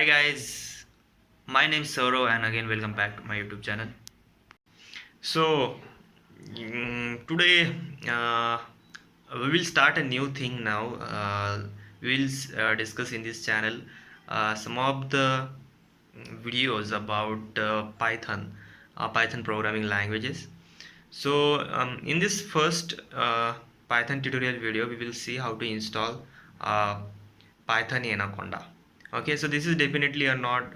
guys, my name is Saurav and again welcome back to my YouTube channel. So today we will start a new thing now. We will discuss in this channel some of the videos about Python programming languages. So in this first Python tutorial video, we will see how to install uh, Python Anaconda. Okay, so this is definitely a not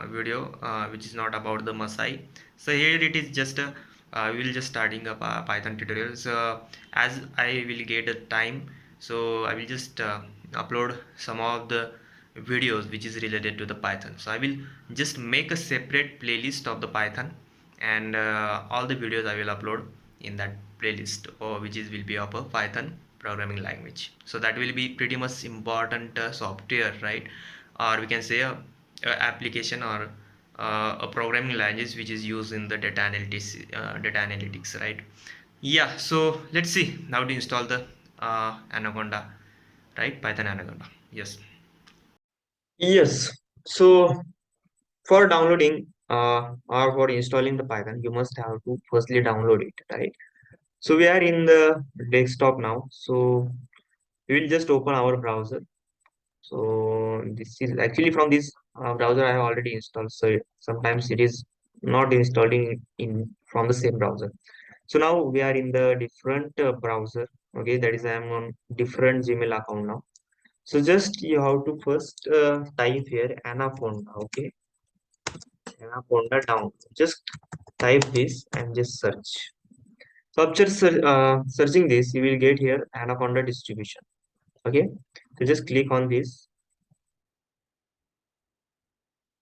video which is not about the Masai. So here it is just a we will just starting up a Python tutorial. So as I will get a time, so I will just upload some of the videos which is related to the Python. So I will just make a separate playlist of the Python, and all the videos I will upload in that playlist, or which is will be of a Python programming language. So that will be pretty much important software, right? Or we can say a application, or a programming language which is used in the data analytics, right? Yeah, so let's see how to install the Anaconda, right? Python Anaconda. Yes. Yes. So for downloading or for installing the Python, you must have to firstly download it, right? So we are in the desktop now. So we will just open our browser. So this is actually from this browser I have already installed. So sometimes it is not installing in from the same browser. So now we are in the different browser. Okay, that is I am on different Gmail account now. So just you have to first type here Anaconda. Okay, Anaconda down. Just type this and just search. So after searching this, you will get here Anaconda distribution. Okay, so just click on this,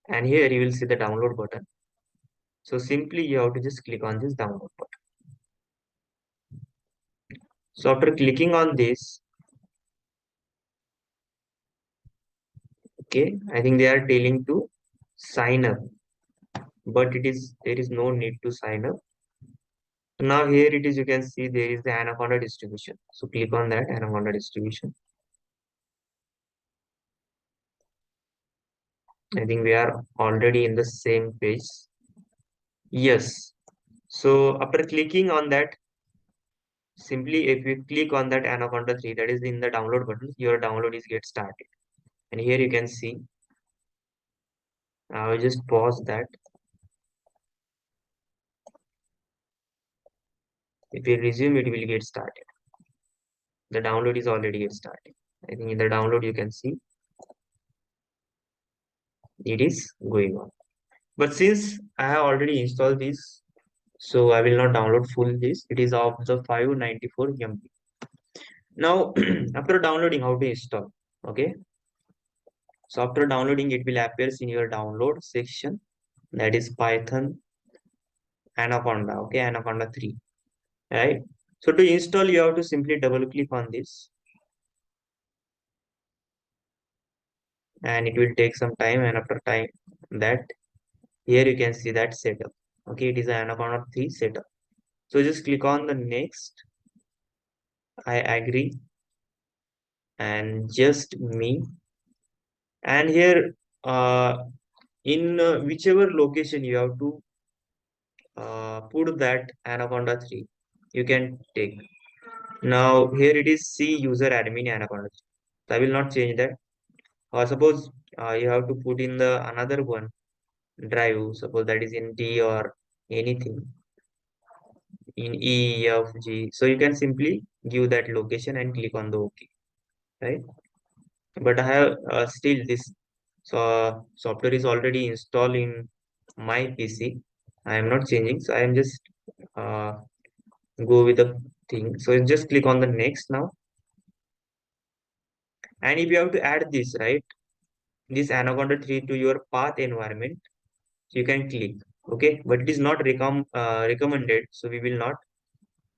and here you will see the download button. So simply you have to just click on this download button. So after clicking on this, okay, I think they are telling to sign up, but there is no need to sign up. So now here it is, you can see there is the Anaconda distribution. So click on that Anaconda distribution. I think we are already in the same page. Yes. So after clicking on that, simply if you click on that Anaconda 3, that is in the download button, your download is get started. And here you can see, I will just pause that. If you resume, it will get started. The download is already get started. I think in the download you can see it is going on. But since I have already installed this, so I will not download full this. It is of the 594 MB. Now, after downloading, how to install? Okay. So after downloading, it will appear in your download section. That is Python Anaconda. Okay, Anaconda 3. Right. So to install, you have to simply double click on this, and it will take some time. And after time that, here you can see that setup. Okay, it is an Anaconda 3 setup. So just click on the next. I agree, and just me. And here, in whichever location you have to put that Anaconda 3, you can take. Now here it is C user admin Anaconda 3. So I will not change that. Or suppose you have to put in the another one drive. Suppose that is in D or anything in E, F, G. So you can simply give that location and click on the OK, right? But I have still this software is already installed in my PC. I am not changing, so I am just uh, go with the thing. So just click on the next now, and if you have to add this, right, this Anaconda 3 to your path environment, so you can click. Okay, but it is not recommended, so we will not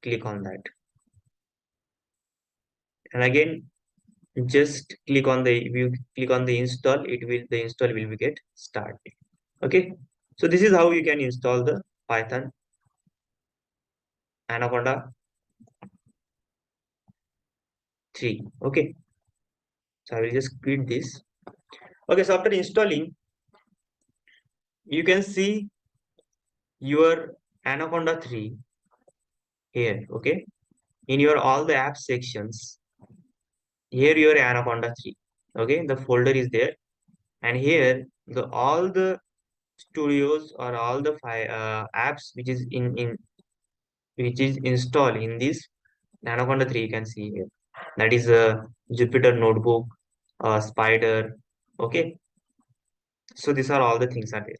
click on that. And again, just click on the, if you click on the install, the install will be get started. Okay, so this is how you can install the Python Anaconda 3. Okay, so I will just quit this. Okay, so after installing, you can see your Anaconda 3 here. Okay, in your all the app sections, here your Anaconda 3. Okay, the folder is there, and here the all the studios or all the apps which is in which is installed in this Anaconda 3, you can see here. That is a Jupyter Notebook, Spider. Okay, so these are all the things are there.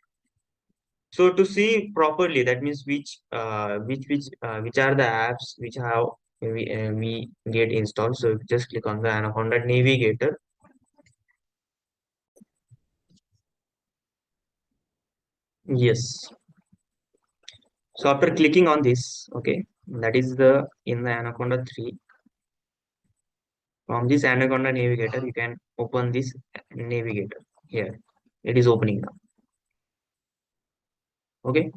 So to see properly, that means which are the apps which have we get installed. So just click on the Anaconda Navigator. Yes. So after clicking on this, okay, that is the in the Anaconda 3. From this Anaconda Navigator, you can open this Navigator here. It is opening now. Okay.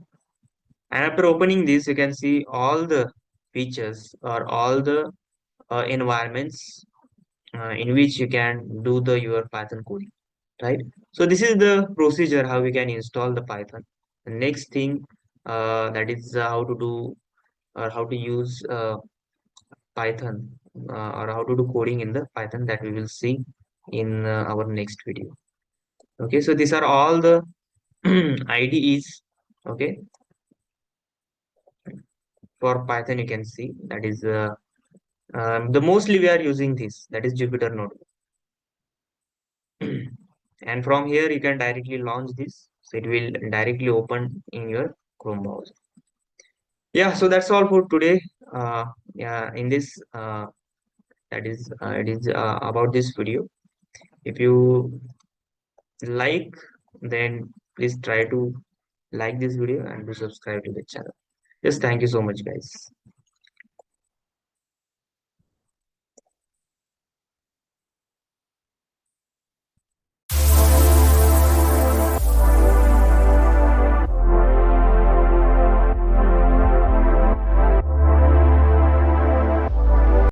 And after opening this, you can see all the features or all the environments in which you can do the your Python coding, right? So this is the procedure how we can install the Python. The next thing that is how to do or how to use Python or how to do coding in the Python, that we will see in our next video. Okay, so these are all the IDEs. Okay, for Python you can see that is the mostly we are using this, that is Jupyter Notebook. And from here you can directly launch this, so it will directly open in your Chrome browser. Yeah, so that's all for today. Yeah, in this that is it is about this video. If you like, then please try to like this video and to subscribe to the channel. Just thank you so much, guys.